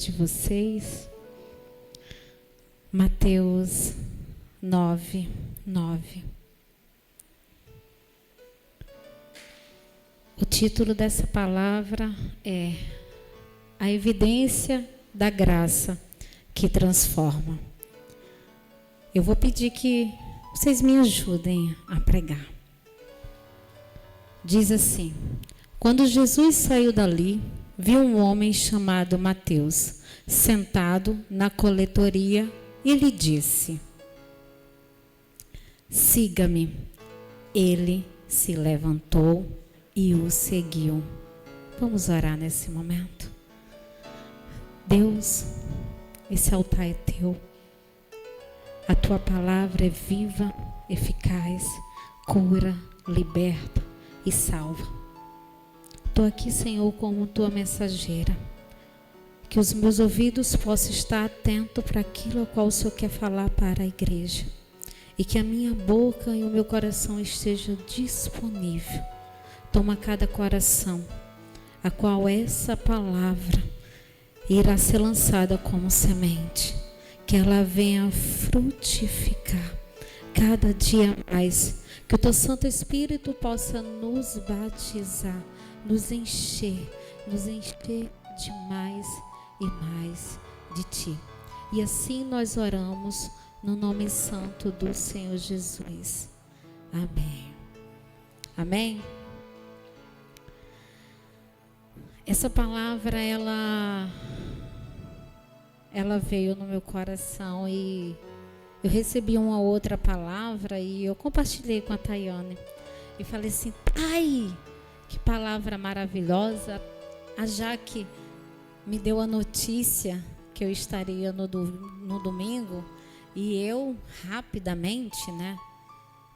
de vocês. Mateus 9:9. O título dessa palavra é A Evidência da Graça que Transforma. Eu vou pedir que vocês me ajudem a pregar. Diz assim: quando Jesus saiu dali, viu um homem chamado Mateus sentado na coletoria e lhe disse: siga-me. Ele se levantou e o seguiu. Vamos orar nesse momento. Deus, esse altar é teu. A tua palavra é viva, eficaz, cura, liberta e salva. Estou aqui, Senhor, como tua mensageira. Que os meus ouvidos possam estar atentos para aquilo a qual o Senhor quer falar para a igreja. E que a minha boca e o meu coração estejam disponíveis. Toma cada coração, a qual essa palavra irá ser lançada como semente. Que ela venha frutificar cada dia mais. Que o teu Santo Espírito possa nos batizar, nos encher de mais e mais de ti. E assim nós oramos no nome santo do Senhor Jesus. Amém. Amém. Essa palavra, ela veio no meu coração e eu recebi uma outra palavra e eu compartilhei com a Tayane. E falei assim: ai, que palavra maravilhosa. A Jaque me deu a notícia que eu estaria no domingo e eu rapidamente, né?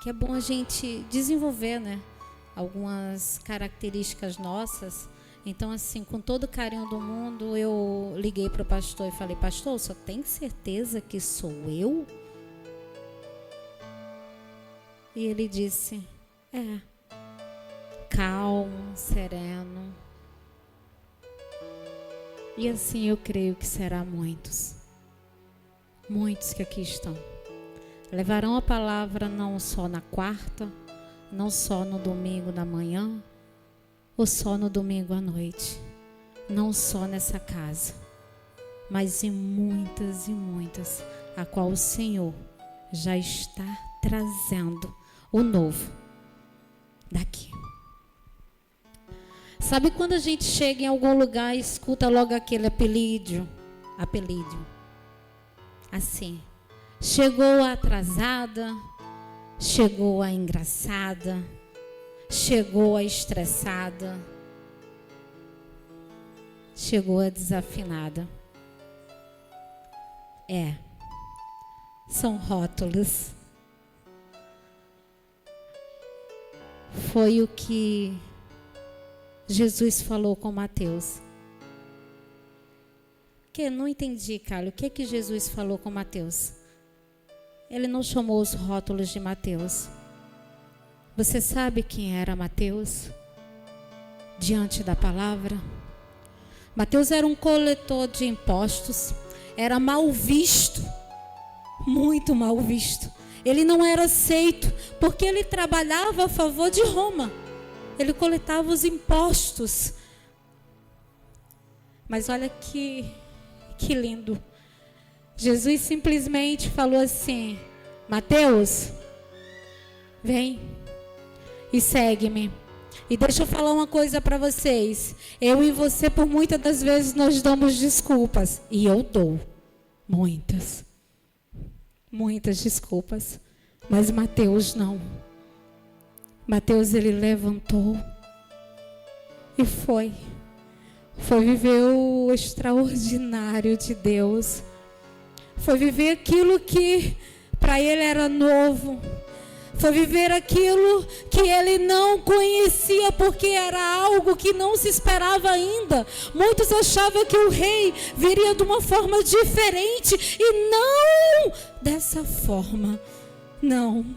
Que é bom a gente desenvolver, né? Algumas características nossas. Então, assim, com todo o carinho do mundo, eu liguei para o pastor e falei: pastor, o senhor tem certeza que sou eu? E ele disse: é. Calmo, sereno. E assim eu creio que será muitos que aqui estão. Levarão a palavra não só na quarta, não só no domingo da manhã, ou só no domingo à noite, não só nessa casa, mas em muitas, a qual o Senhor já está trazendo o novo daqui. Sabe quando a gente chega em algum lugar e escuta logo aquele apelido? Assim, chegou a atrasada, chegou a engraçada, chegou a estressada, chegou a desafinada. São rótulos. Foi o que Jesus falou com Mateus. Que não entendi, Carlos. O que Jesus falou com Mateus? Ele não chamou os rótulos de Mateus. Você sabe quem era Mateus? Diante da palavra. Mateus era um coletor de impostos. Era mal visto. Muito mal visto. Ele não era aceito porque ele trabalhava a favor de Roma. Ele coletava os impostos. Mas olha que lindo. Jesus simplesmente falou assim: Mateus, vem e segue-me. E deixa eu falar uma coisa para vocês. Eu e você, por muitas das vezes, nós damos desculpas. E eu dou muitas desculpas. Mas Mateus não. Mateus, ele levantou e foi viver o extraordinário de Deus. Foi viver aquilo que para ele era novo. Foi viver aquilo que ele não conhecia, porque era algo que não se esperava ainda. Muitos achavam que o rei viria de uma forma diferente e não dessa forma. Não.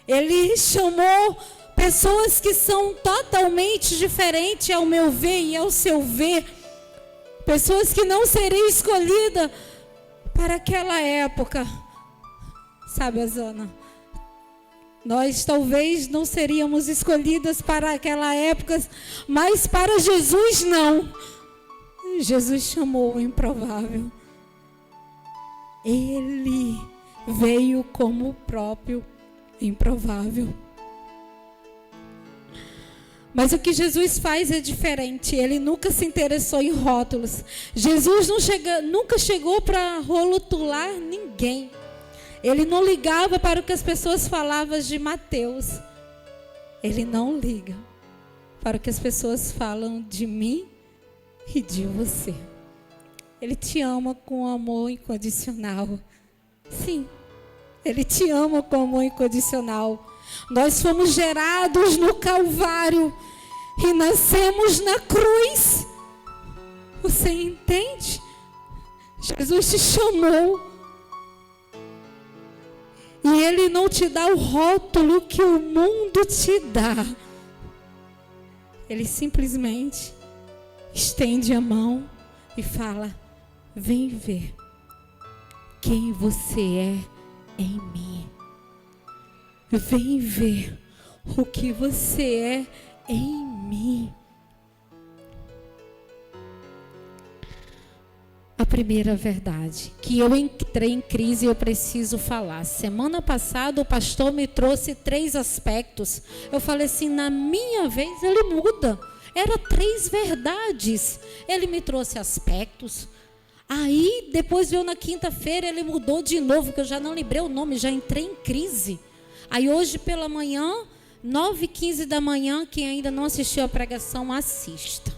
Ele chamou pessoas que são totalmente diferentes ao meu ver e ao seu ver, pessoas que não seriam escolhidas para aquela época. Sabe, Azana? Nós talvez não seríamos escolhidas para aquela época, mas para Jesus não. Jesus chamou o improvável. Ele veio como o próprio improvável. Mas o que Jesus faz é diferente. Ele nunca se interessou em rótulos. Jesus nunca chegou para rotular ninguém. Ele não ligava para o que as pessoas falavam de Mateus. Ele não liga para o que as pessoas falam de mim e de você. Ele te ama com amor incondicional. Sim, Ele te ama com amor incondicional. Nós fomos gerados no Calvário e nascemos na cruz. Você entende? Jesus te chamou. E Ele não te dá o rótulo que o mundo te dá. Ele simplesmente estende a mão e fala: vem ver quem você é em mim. Vem ver o que você é em mim. A primeira verdade, que eu entrei em crise e eu preciso falar. Semana passada o pastor me trouxe 3 aspectos. Eu falei assim, na minha vez ele muda. Era 3 verdades. Ele me trouxe aspectos. Aí depois veio na quinta-feira, ele mudou de novo, que eu já não lembrei o nome, já entrei em crise. Aí hoje pela manhã, 9h15 da manhã, quem ainda não assistiu a pregação, assista.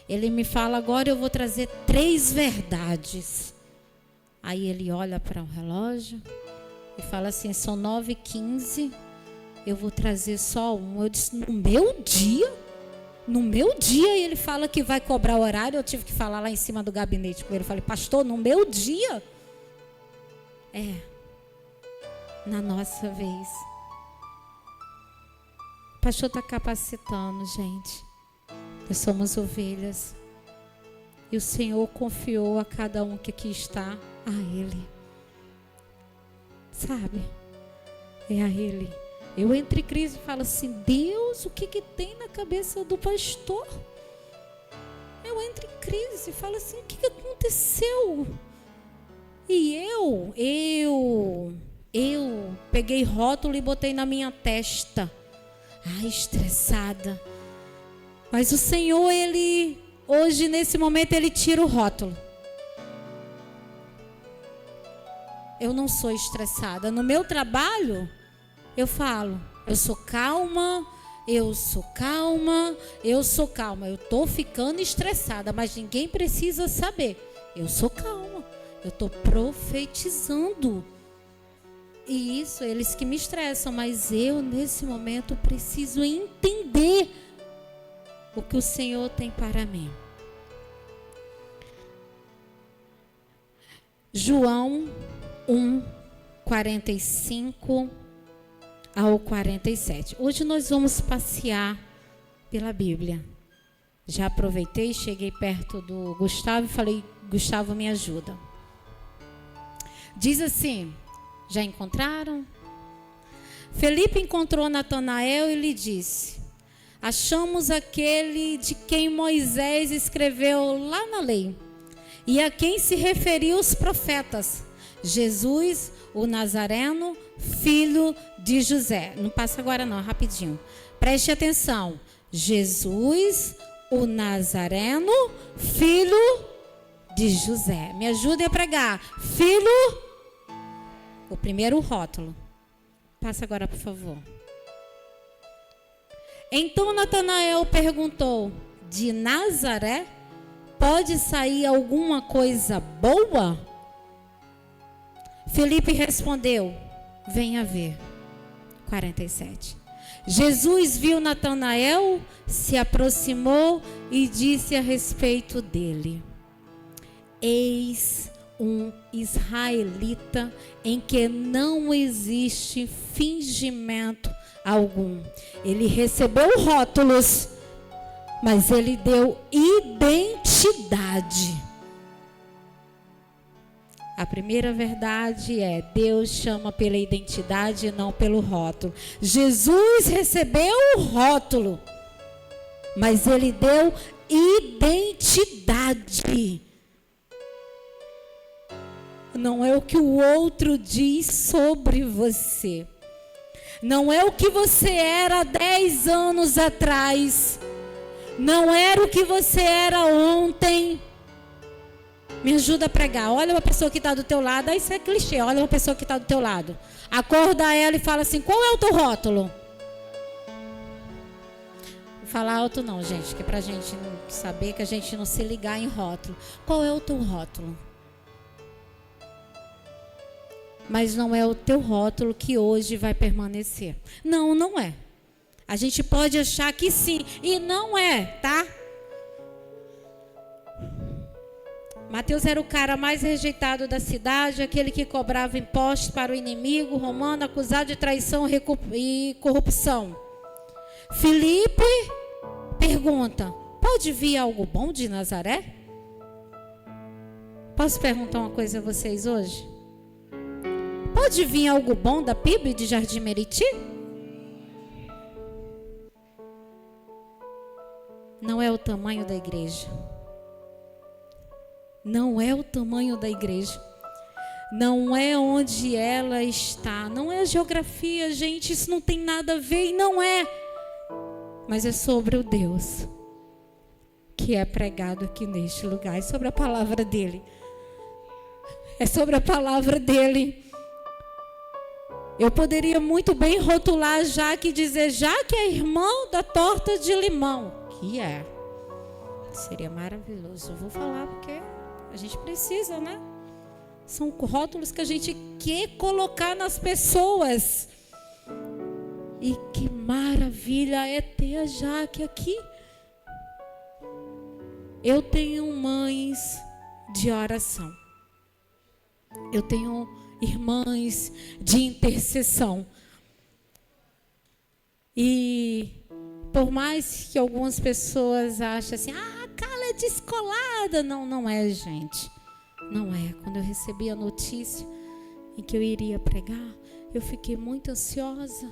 Ele me fala, agora eu vou trazer 3 verdades. Aí ele olha para o relógio e fala assim, são 9h15, eu vou trazer só 1. Eu disse, no meu dia? No meu dia? E ele fala que vai cobrar o horário. Eu tive que falar lá em cima do gabinete com ele. Eu falei, pastor, no meu dia? É, na nossa vez. O pastor está capacitando, gente. Nós somos ovelhas. E o Senhor confiou a cada um que aqui está a Ele. Sabe? É a Ele. Eu entro em crise e falo assim, Deus, o que tem na cabeça do pastor? Eu entro em crise e falo assim, o que aconteceu? E eu peguei rótulo e botei na minha testa. Ai, estressada. Mas o Senhor, Ele, hoje, nesse momento, Ele tira o rótulo. Eu não sou estressada. No meu trabalho, eu falo, eu sou calma, eu sou calma, eu sou calma. Eu estou ficando estressada, mas ninguém precisa saber. Eu sou calma, eu estou profetizando. E isso, eles que me estressam, mas eu, nesse momento, preciso entender o que o Senhor tem para mim. João 1:45 ao 47. Hoje nós vamos passear pela Bíblia. Já aproveitei, cheguei perto do Gustavo e falei, Gustavo, me ajuda. Diz assim, já encontraram? Felipe encontrou Natanael e lhe disse, achamos aquele de quem Moisés escreveu lá na lei e a quem se referiu os profetas, Jesus, o Nazareno, filho de José. Não passa agora não, rapidinho. Preste atenção. Jesus, o Nazareno, filho de José. Me ajude a pregar. Filho, o primeiro rótulo. Passa agora, por favor. Então Natanael perguntou, de Nazaré pode sair alguma coisa boa? Felipe respondeu, venha ver. 47. Jesus viu Natanael, se aproximou e disse a respeito dele, eis um israelita em que não existe fingimento algum. Ele recebeu rótulos, mas ele deu identidade identidade. A primeira verdade é: Deus chama pela identidade e não pelo rótulo. Jesus recebeu o rótulo, mas ele deu identidade. Não é o que o outro diz sobre você. Não é o que você era 10 anos atrás. Não era o que você era ontem. Me ajuda a pregar. Olha uma pessoa que está do teu lado. Isso é clichê. Olha uma pessoa que está do teu lado. Acorda ela e fala assim: qual é o teu rótulo? Não falar alto não, gente, que é pra gente não saber, que a gente não se ligar em rótulo. Qual é o teu rótulo? Mas não é o teu rótulo que hoje vai permanecer. Não, não é. A gente pode achar que sim, e não é, tá? Mateus era o cara mais rejeitado da cidade, aquele que cobrava impostos para o inimigo romano, acusado de traição e corrupção. Filipe pergunta: pode vir algo bom de Nazaré? Posso perguntar uma coisa a vocês hoje? Pode vir algo bom da PIB de Jardim Meriti? Não é o tamanho da igreja. Não é o tamanho da igreja. Não é onde ela está. Não é a geografia, gente. Isso não tem nada a ver e não é. Mas é sobre o Deus que é pregado aqui neste lugar. É sobre a palavra dele. É sobre a palavra dele. Eu poderia muito bem rotular Jaque e dizer: Jaque é irmão da torta de limão. Que é. Seria maravilhoso. Eu vou falar porque a gente precisa, né? São rótulos que a gente quer colocar nas pessoas. E que maravilha é ter a Jaque aqui. Eu tenho mães de oração. Eu tenho irmãs de intercessão. E por mais que algumas pessoas achem assim: a Carla é descolada. Não, não é, gente. Não é. Quando eu recebi a notícia em que eu iria pregar, eu fiquei muito ansiosa.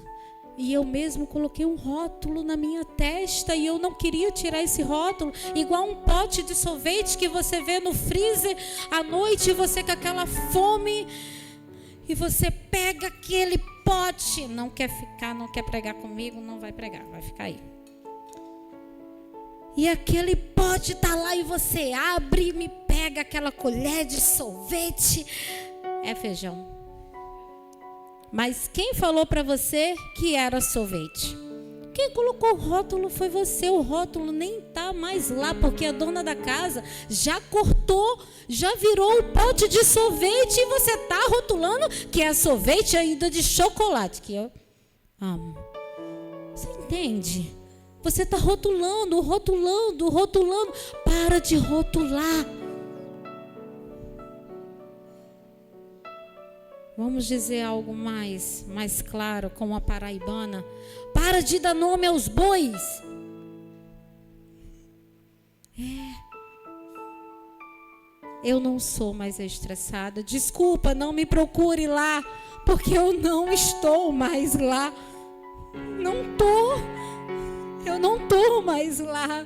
E eu mesmo coloquei um rótulo na minha testa e eu não queria tirar esse rótulo. Igual um pote de sorvete que você vê no freezer à noite, e você com aquela fome, e você pega aquele pote. Não quer ficar, não quer pregar comigo, não vai pregar, vai ficar aí. E aquele pote está lá e você abre e me pega aquela colher de sorvete. É feijão. Mas quem falou para você que era sorvete? Quem colocou o rótulo foi você. O rótulo nem está mais lá, porque a dona da casa já cortou, já virou o pote de sorvete, e você está rotulando que é sorvete ainda de chocolate, que eu amo. Você entende? Você está rotulando. Para de rotular. Vamos dizer algo mais claro, como a paraibana. Para de dar nome aos bois. Eu não sou mais estressada. Desculpa, não me procure lá, porque eu não estou mais lá. Eu não estou mais lá.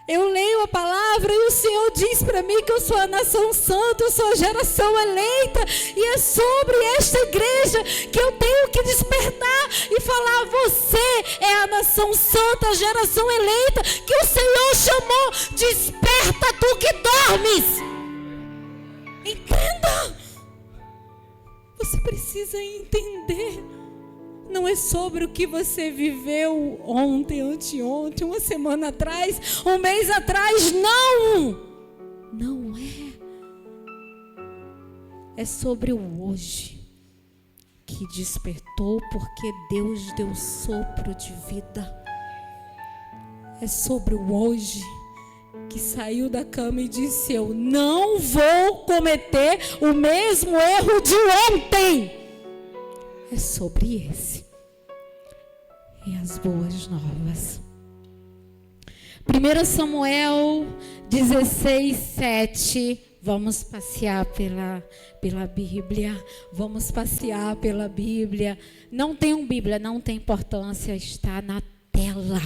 Eu leio a palavra e o Senhor diz para mim que eu sou a nação santa, eu sou a geração eleita, e é sobre esta igreja que eu tenho que despertar e falar: você é a nação santa, a geração eleita que o Senhor chamou. Desperta, tu que dormes. Entenda. Você precisa entender. Não é sobre o que você viveu ontem, anteontem, uma semana atrás, um mês atrás. Não é. É sobre o hoje, que despertou porque Deus deu sopro de vida. É sobre o hoje, que saiu da cama e disse: eu não vou cometer o mesmo erro de ontem. É sobre esse. E as boas novas. 1 Samuel 16, 7. Vamos passear pela Bíblia. Vamos passear pela Bíblia. Não tem Bíblia, não tem importância, está na tela.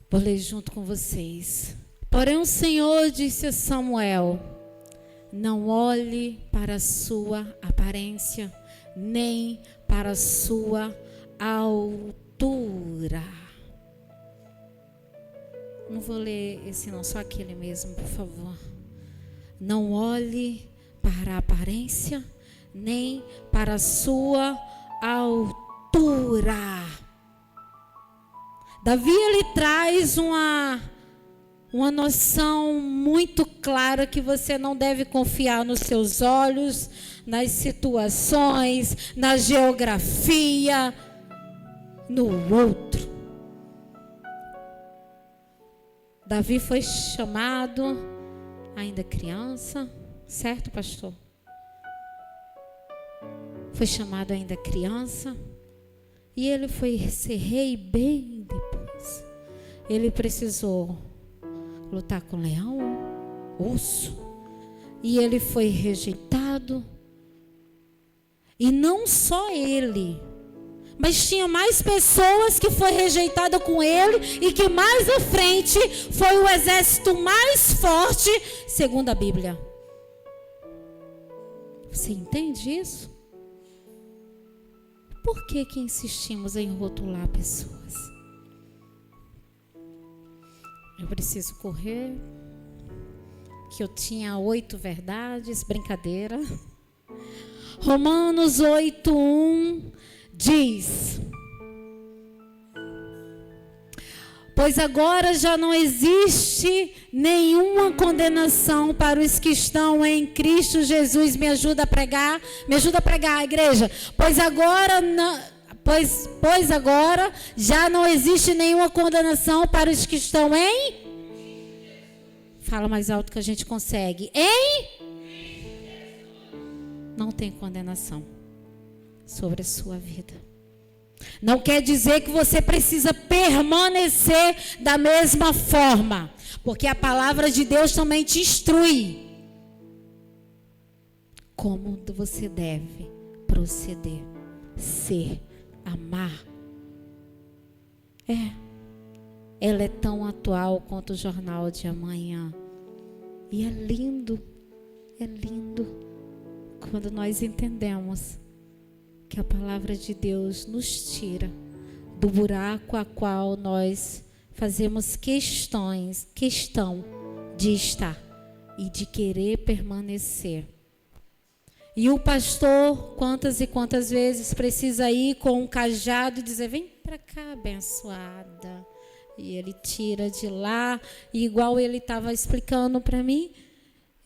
Vou ler junto com vocês. Porém o Senhor disse a Samuel: não olhe para a sua aparência, nem para a sua altura. Não vou ler esse não, só aquele mesmo, por favor. Não olhe para a aparência, nem para a sua altura. Davi, ele traz uma noção muito clara que você não deve confiar nos seus olhos, nas situações, na geografia, no outro. Davi foi chamado ainda criança, certo, pastor? Foi chamado ainda criança e ele foi ser rei bem depois. Ele precisou lutar com leão, urso, e ele foi rejeitado. E não só ele, mas tinha mais pessoas que foi rejeitada com ele e que mais à frente foi o exército mais forte, segundo a Bíblia. Você entende isso? Por que insistimos em rotular pessoas? Eu preciso correr, que eu tinha 8 verdades, brincadeira. Romanos 8:1 diz: pois agora já não existe nenhuma condenação para os que estão em Cristo Jesus. Me ajuda a pregar, igreja. Pois agora já não existe nenhuma condenação para os que estão em... Fala mais alto que a gente consegue. Não tem condenação sobre a sua vida. Não quer dizer que você precisa permanecer da mesma forma, porque a palavra de Deus também te instrui como você deve proceder, ser, amar. Ela é tão atual quanto o jornal de amanhã. E é lindo quando nós entendemos que a palavra de Deus nos tira do buraco a qual nós fazemos questão de estar e de querer permanecer. E o pastor, quantas e quantas vezes precisa ir com um cajado e dizer: vem para cá, abençoada. E ele tira de lá, e igual ele estava explicando para mim,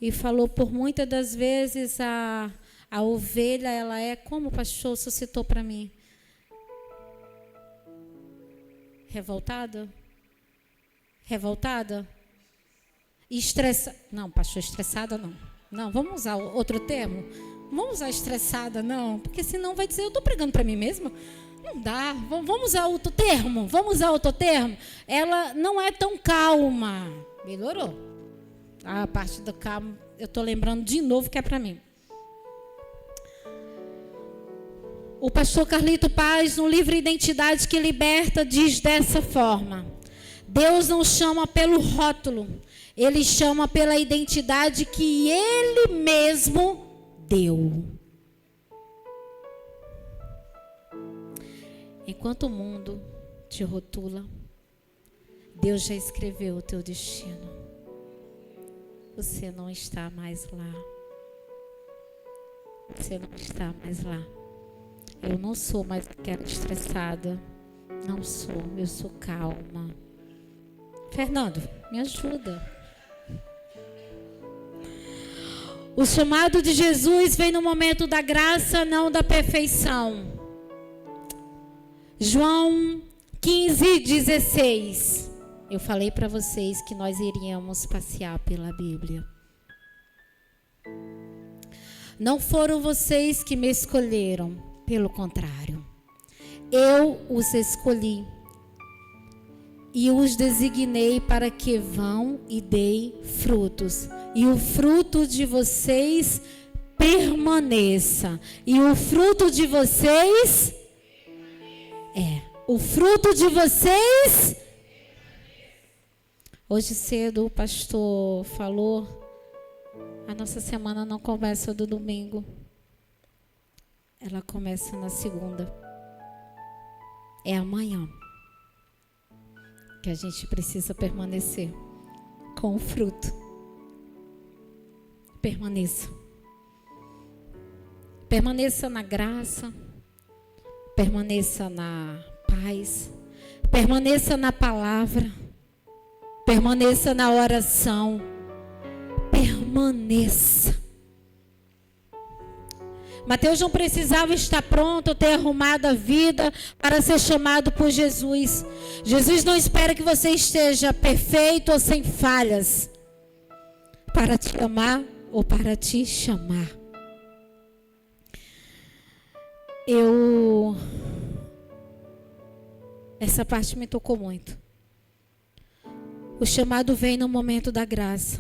e falou por muitas das vezes a ovelha, ela é como o pastor suscitou para mim. Revoltada? Não, pastor, estressada não. Não, vamos usar outro termo? Vamos usar estressada não, porque senão vai dizer, eu estou pregando para mim mesma. Não dá, vamos usar outro termo. Ela não é tão calma. Melhorou. A parte do calmo, eu estou lembrando de novo que é para mim. O pastor Carlito Paz, no livro Identidade que Liberta, diz dessa forma: Deus não chama pelo rótulo, Ele chama pela identidade que Ele mesmo deu. Enquanto o mundo te rotula, Deus já escreveu o teu destino. Você não está mais lá. Eu não sou mais aquela estressada. Não sou, eu sou calma. Fernando, me ajuda. O chamado de Jesus vem no momento da graça, não da perfeição. João 15:16. Eu falei para vocês que nós iríamos passear pela Bíblia. Não foram vocês que me escolheram, pelo contrário. Eu os escolhi E os designei para que vão e deem frutos. E o fruto de vocês permaneça. E o fruto de vocês... o fruto de vocês... Hoje cedo o pastor falou, a nossa semana não começa do domingo. Ela começa na segunda. É amanhã que a gente precisa permanecer com o fruto. Permaneça. Permaneça na graça. Permaneça na paz. Permaneça na palavra. Permaneça na oração. Permaneça. Mateus não precisava estar pronto, ter arrumado a vida para ser chamado por Jesus. Jesus não espera que você esteja perfeito ou sem falhas para te amar ou para te chamar. Essa parte me tocou muito. O chamado vem no momento da graça.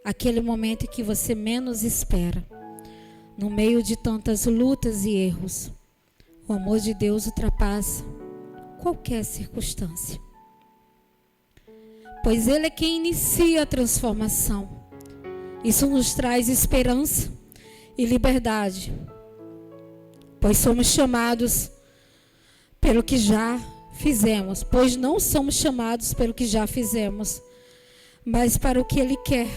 Aquele momento em que você menos espera. No meio de tantas lutas e erros, o amor de Deus ultrapassa qualquer circunstância. Pois Ele é quem inicia a transformação. Isso nos traz esperança e liberdade. Pois somos chamados pelo que já fizemos. Pois não somos chamados pelo que já fizemos, mas para o que Ele quer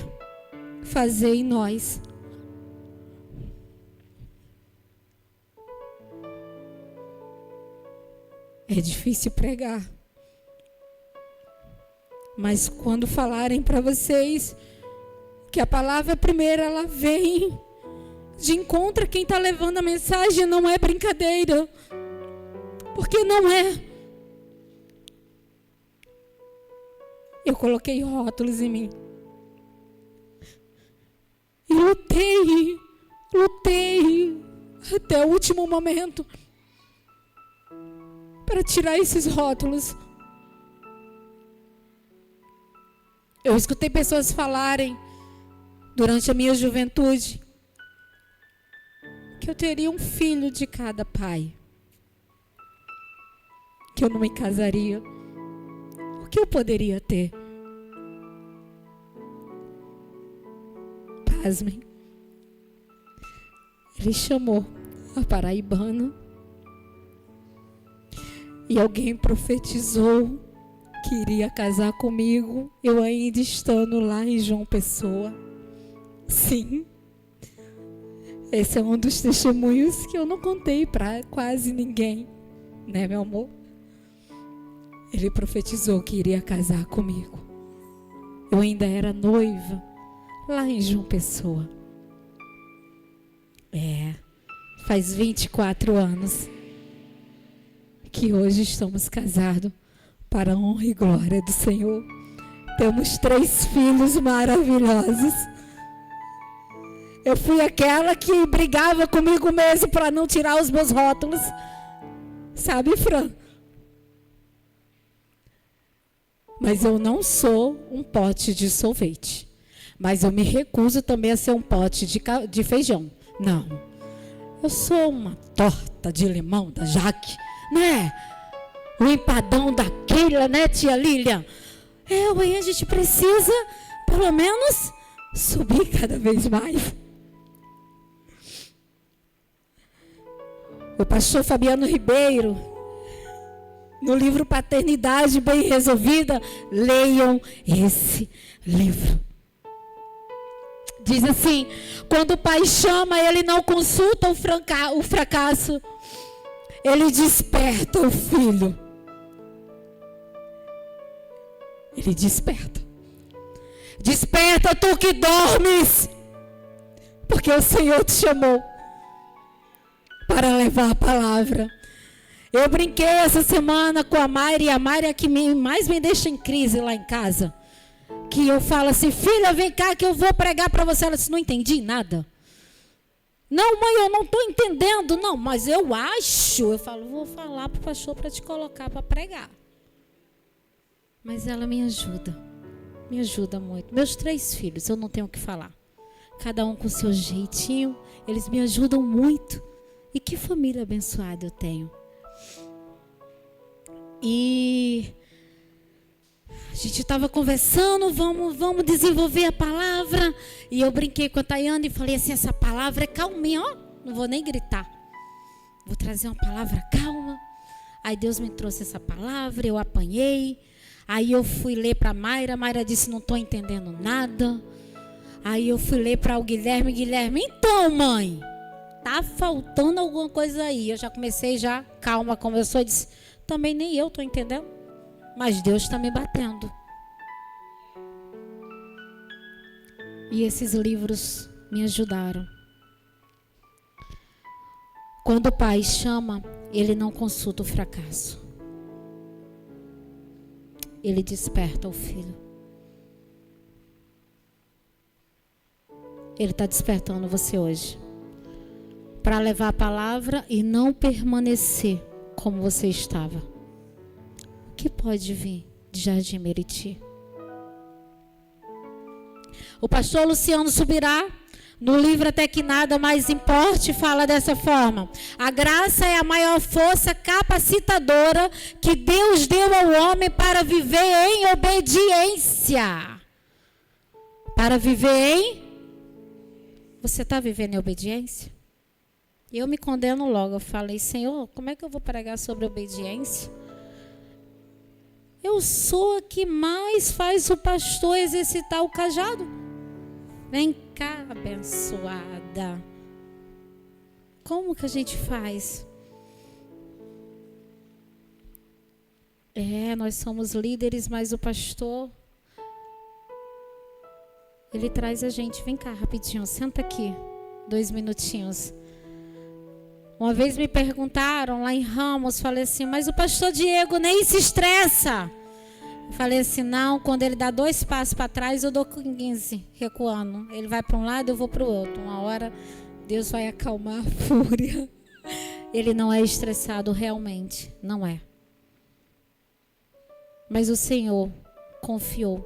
fazer em nós. É difícil pregar. Mas quando falarem para vocês que a palavra primeira, ela vem de encontro a quem está levando a mensagem, não é brincadeira. Porque não é. Eu coloquei rótulos em mim. E lutei até o último momento para tirar esses rótulos. Eu escutei pessoas falarem durante a minha juventude que eu teria um filho de cada pai, que eu não me casaria. O que eu poderia ter? Pasmem. Ele chamou a paraibana e alguém profetizou que iria casar comigo, eu ainda estando lá em João Pessoa. Sim, esse é um dos testemunhos que eu não contei para quase ninguém, né, meu amor? Ele profetizou que iria casar comigo. Eu ainda era noiva lá em João Pessoa. Faz 24 anos que hoje estamos casados para a honra e glória do Senhor. Temos 3 filhos maravilhosos. Eu fui aquela que brigava comigo mesmo para não tirar os meus rótulos. Sabe, Fran? Mas eu não sou um pote de sorvete. Mas eu me recuso também a ser um pote de feijão. Não. Eu sou uma torta de limão da Jaque, né? O empadão da Keila, né, tia Lília? Aí a gente precisa, pelo menos, subir cada vez mais. O pastor Fabiano Ribeiro, no livro Paternidade Bem Resolvida, leiam esse livro. Diz assim: quando o pai chama, ele não consulta o fracasso, ele desperta o filho. Ele desperta. Desperta, tu que dormes, porque o Senhor te chamou para levar a palavra. Eu brinquei essa semana com a Mayra, e a Mayra é que mais me deixa em crise lá em casa. Que eu falo assim: filha, vem cá que eu vou pregar para você. Ela disse: não entendi nada. Não, mãe, eu não estou entendendo. Não, mas eu acho. Eu falo: vou falar para o pastor para te colocar para pregar. Mas ela me ajuda muito. Meus 3 filhos, eu não tenho o que falar. Cada um com o seu jeitinho, eles me ajudam muito. E que família abençoada eu tenho. E a gente estava conversando, vamos desenvolver a palavra. E eu brinquei com a Tayane e falei assim, essa palavra é calminha, ó. Não vou nem gritar. Vou trazer uma palavra calma. Aí Deus me trouxe essa palavra, eu apanhei. Aí eu fui ler para a Mayra disse, não estou entendendo nada. Aí eu fui ler para o Guilherme, então mãe, tá faltando alguma coisa aí. Eu já comecei calma como eu sou, disse, também nem eu estou entendendo. Mas Deus está me batendo. E esses livros me ajudaram. Quando o pai chama, ele não consulta o fracasso. Ele desperta o filho. Ele está despertando você hoje. Para levar a palavra e não permanecer como você estava. O que pode vir de Jardim Meriti? O pastor Luciano Subirá, no livro Até que Nada Mais Importe, fala dessa forma. A graça é a maior força capacitadora que Deus deu ao homem para viver em obediência. Para viver em... Você está vivendo em obediência? Eu me condeno logo. Eu falei, Senhor, como é que eu vou pregar sobre obediência? Eu sou a que mais faz o pastor exercitar o cajado. Vem cá, abençoada. Como que a gente faz? Nós somos líderes, mas o pastor, ele traz a gente. Vem cá, rapidinho, senta aqui, 2 minutinhos. Uma vez me perguntaram lá em Ramos, falei assim, mas o pastor Diego nem se estressa. Eu falei assim, não, quando ele dá 2 passos para trás, eu dou 15, recuando. Ele vai para um lado, eu vou para o outro. Uma hora, Deus vai acalmar a fúria. Ele não é estressado, realmente, não é. Mas o Senhor confiou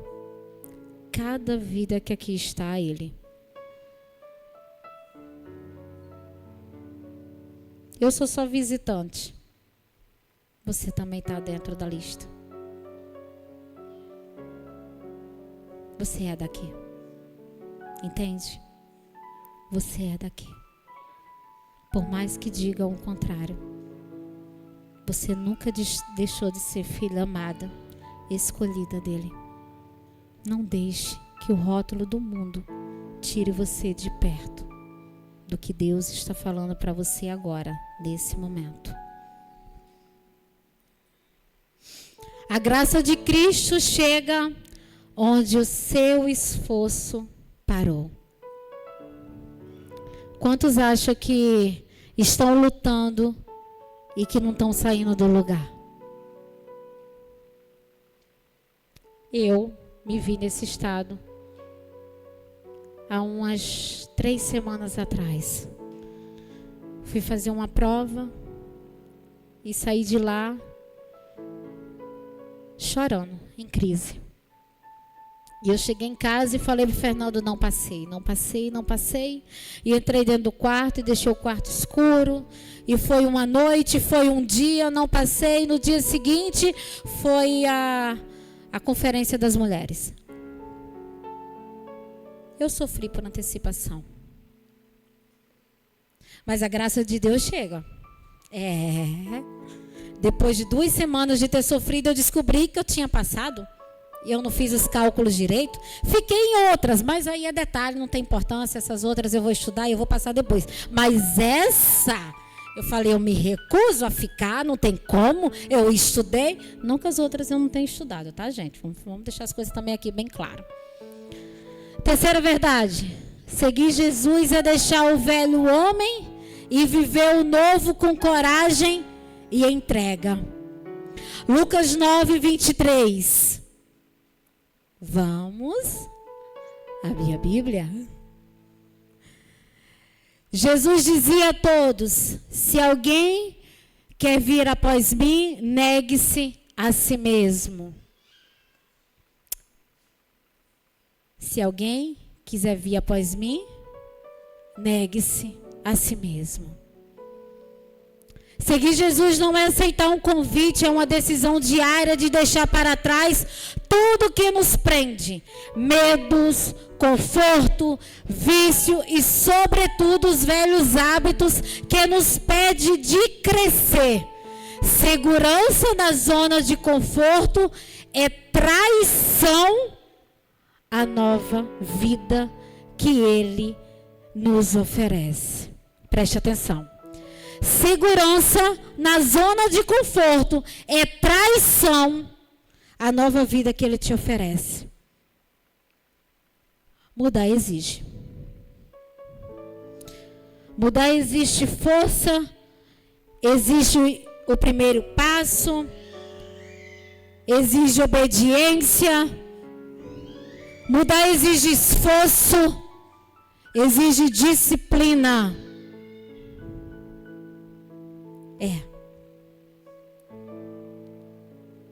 cada vida que aqui está a Ele. Eu sou só visitante. Você também está dentro da lista. Você é daqui. Entende? Você é daqui. Por mais que digam o contrário. Você nunca deixou de ser filha amada, escolhida dele. Não deixe que o rótulo do mundo tire você de perto do que Deus está falando para você agora, nesse momento. A graça de Cristo chega onde o seu esforço parou. Quantos acham que estão lutando e que não estão saindo do lugar? Eu me vi nesse estado há umas 3 semanas atrás. Fui fazer uma prova e saí de lá chorando, em crise. E eu cheguei em casa e falei pro Fernando, não passei. E entrei dentro do quarto e deixei o quarto escuro. E foi uma noite, foi um dia, não passei. No dia seguinte foi a conferência das mulheres. Eu sofri por antecipação. Mas a graça de Deus chega. Depois de 2 semanas de ter sofrido, eu descobri que eu tinha passado. E eu não fiz os cálculos direito. Fiquei em outras, mas aí é detalhe, não tem importância. Essas outras eu vou estudar e eu vou passar depois. Mas essa, eu falei, eu me recuso a ficar, não tem como. Eu estudei. Nunca as outras eu não tenho estudado, tá, gente? Vamos deixar as coisas também aqui bem claras. Terceira verdade. Seguir Jesus é deixar o velho homem e viver o novo com coragem e entrega. Lucas 9, 23. Vamos abrir a Bíblia. Jesus dizia a todos: se alguém quer vir após mim, negue-se a si mesmo. Se alguém quiser vir após mim, negue-se a si mesmo. Seguir Jesus não é aceitar um convite, é uma decisão diária de deixar para trás tudo que nos prende. Medos, conforto, vício e, sobretudo, os velhos hábitos que nos impedem de crescer. Segurança na zona de conforto é traição à nova vida que Ele nos oferece. Preste atenção. Segurança na zona de conforto é traição à nova vida que Ele te oferece. Mudar exige. Mudar exige força, exige o primeiro passo, exige obediência. Mudar exige esforço, exige disciplina.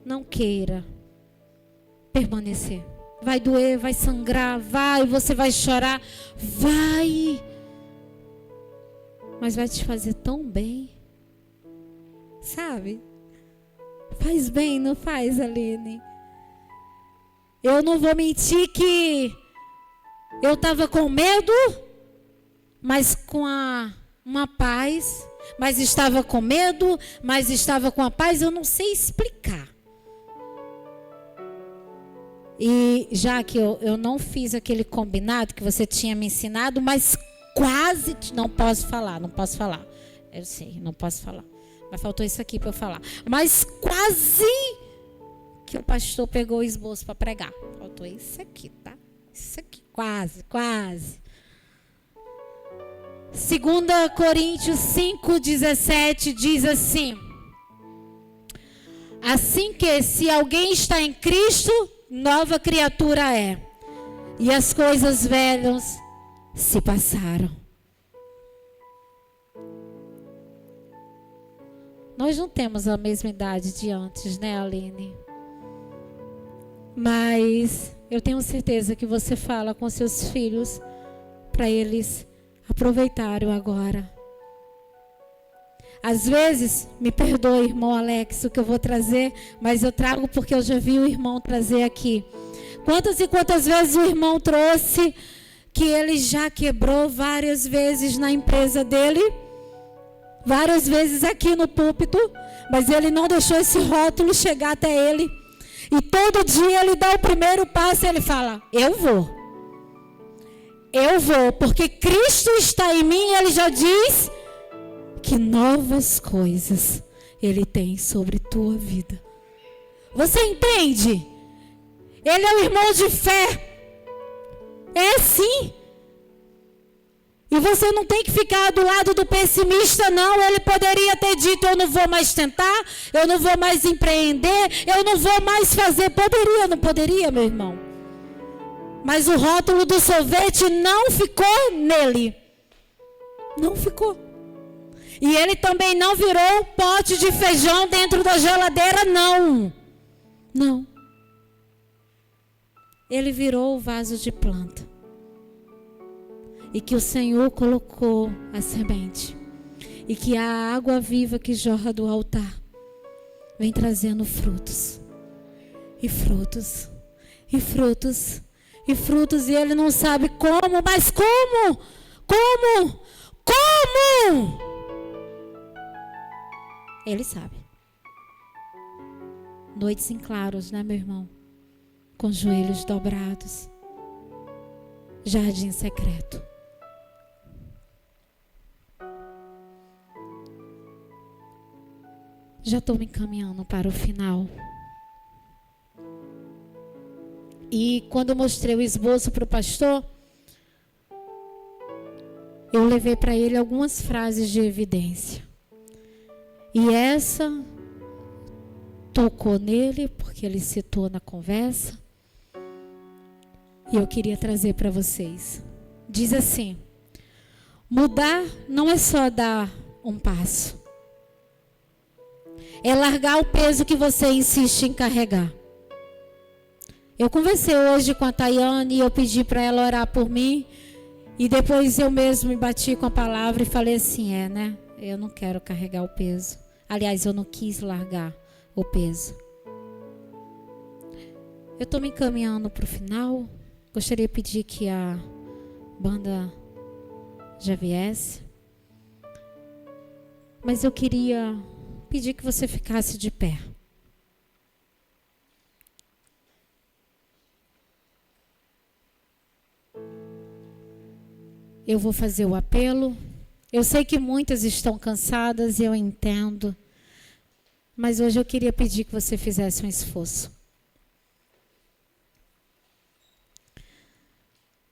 Não queira permanecer. Vai doer, vai sangrar, você vai chorar, mas vai te fazer tão bem, sabe? Faz bem, não faz, Aline? Eu não vou mentir que eu estava com medo, mas com uma paz. Mas estava com medo, mas estava com a paz, eu não sei explicar. E já que eu não fiz aquele combinado que você tinha me ensinado, mas quase, não posso falar. Eu sei, não posso falar. Mas faltou isso aqui para eu falar. Mas quase que o pastor pegou o esboço para pregar. Faltou isso aqui, tá? Isso aqui, quase. 2 Coríntios 5,17 diz assim: assim que se alguém está em Cristo, nova criatura é, e as coisas velhas se passaram. Nós não temos a mesma idade de antes, né, Aline? Mas eu tenho certeza que você fala com seus filhos para eles aproveitarem agora. Às vezes, me perdoe, irmão Alex, o que eu vou trazer, mas eu trago porque eu já vi o irmão trazer aqui. Quantas e quantas vezes o irmão trouxe que ele já quebrou várias vezes na empresa dele, várias vezes aqui no púlpito, mas ele não deixou esse rótulo chegar até ele. E todo dia ele dá o primeiro passo e ele fala: eu vou, porque Cristo está em mim, e Ele já diz que novas coisas Ele tem sobre tua vida. Você entende? Ele é um irmão de fé. É sim. E você não tem que ficar do lado do pessimista, não. Ele poderia ter dito: eu não vou mais tentar, eu não vou mais empreender, eu não vou mais fazer. Poderia, não poderia, meu irmão? Mas o rótulo do sorvete não ficou nele. Não ficou. E ele também não virou um pote de feijão dentro da geladeira, não. Não. Ele virou o vaso de planta. E que o Senhor colocou a semente. E que a água viva que jorra do altar vem trazendo frutos. E frutos. E frutos. E frutos, e ele não sabe como, mas como? Ele sabe. Noites em claros, né, meu irmão? Com joelhos dobrados. Jardim secreto. Já estou me encaminhando para o final. E quando eu mostrei o esboço para o pastor, eu levei para ele algumas frases de evidência. E essa tocou nele, porque ele citou na conversa. E eu queria trazer para vocês. Diz assim: mudar não é só dar um passo. É largar o peso que você insiste em carregar. Eu conversei hoje com a Tayane e eu pedi para ela orar por mim. E depois eu mesmo me bati com a palavra e falei assim, né? Eu não quero carregar o peso. Aliás, eu não quis largar o peso. Eu estou me encaminhando para o final. Gostaria de pedir que a banda já viesse. Mas eu queria pedir que você ficasse de pé. Eu vou fazer o apelo. Eu sei que muitas estão cansadas e eu entendo. Mas hoje eu queria pedir que você fizesse um esforço.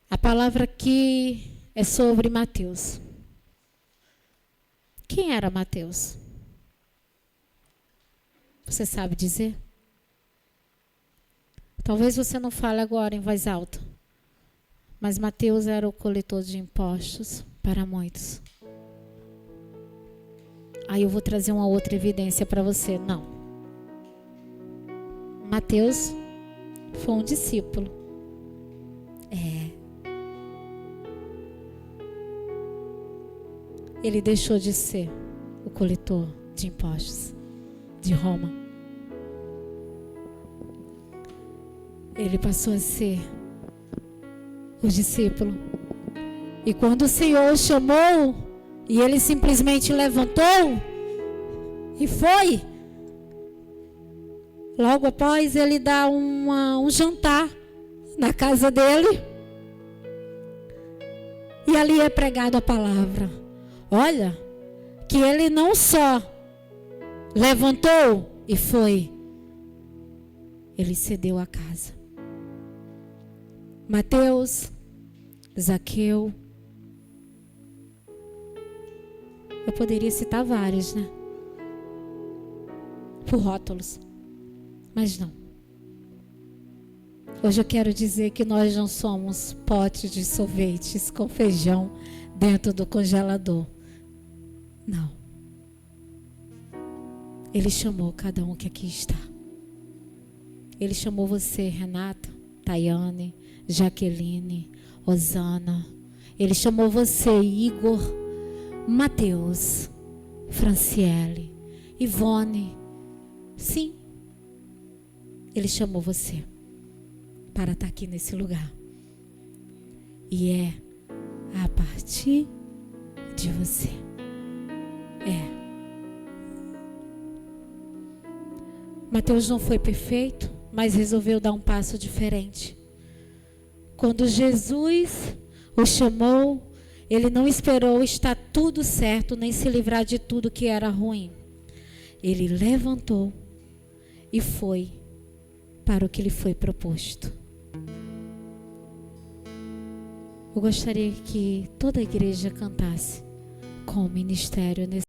A palavra aqui é sobre Mateus. Quem era Mateus? Você sabe dizer? Talvez você não fale agora em voz alta. Mas Mateus era o coletor de impostos para muitos. Aí eu vou trazer uma outra evidência para você. Não. Mateus foi um discípulo. Ele deixou de ser o coletor de impostos de Roma. Ele passou a ser o discípulo. E quando o Senhor o chamou, e ele simplesmente levantou e foi. Logo após ele dá um jantar na casa dele. E ali é pregada a palavra. Olha, que ele não só levantou e foi, ele cedeu a casa. Mateus, Zaqueu. Eu poderia citar vários, né? Por rótulos. Mas não. Hoje eu quero dizer que nós não somos potes de sorvetes com feijão dentro do congelador. Não. Ele chamou cada um que aqui está. Ele chamou você, Renata, Tayane, Jaqueline, Osana. Ele chamou você, Igor, Mateus, Franciele, Ivone. Sim. Ele chamou você para estar aqui nesse lugar. E é a partir de você. Mateus não foi perfeito, mas resolveu dar um passo diferente. Quando Jesus o chamou, ele não esperou estar tudo certo, nem se livrar de tudo que era ruim. Ele levantou e foi para o que lhe foi proposto. Eu gostaria que toda a igreja cantasse com o ministério nesse